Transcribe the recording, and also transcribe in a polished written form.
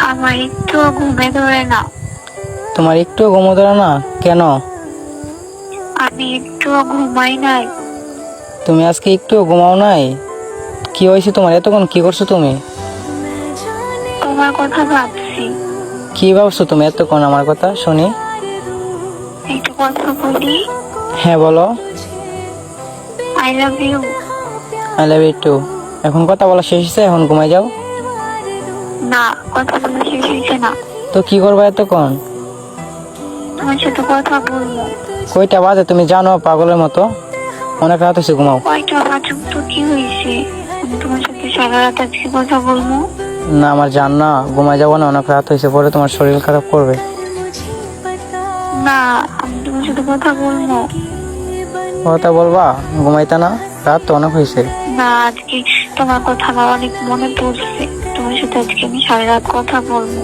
আমার একটু ঘুমে ধরে না। তোমার একটু ঘুমো ধরে না কেন? আমি একটু ঘুমাই নাই। তুমি আজকে একটু ঘুমাও নাই? কি হয়েছে তোমার? এতক্ষণ কি করছো তুমি? তোমার কথা ভাবছি। কি ভাবছো তুমি এতক্ষণ আমার কথা শুনি? একটু কথা বলি। হ্যাঁ বলো। I love you. I love you too. এখন কথা বলা শেষ হয়েছে, এখন ঘুমাই যাও। না, কথা বলা শেষ হয়েছে না। তো কি করবা এতক্ষণ? তোমার সাথে কথা বলবো। কয়টা বাজে তুমি জানো পাগলের মতো? অনেক রাত হয়েছে, ঘুমাও। কয়টা বাজুক তো কি হয়েছে, আমি তোমার সাথে সারা রাত আজকে কথা বলবো। না আমার জান না, ঘুমাই যাবো না, অনেক রাত হয়েছে, পরে তোমার শরীর খারাপ করবে। না, আমি তোমার সাথে কথা বলবো। কথা বলবা? ঘুমাইতা না? রাত তো অনেক হয়েছে। না, আজকে তোমার কথা আমার অনেক মনে পড়ছে। তোমার সাথে আজকে আমি সারা রাত কথা বলবো।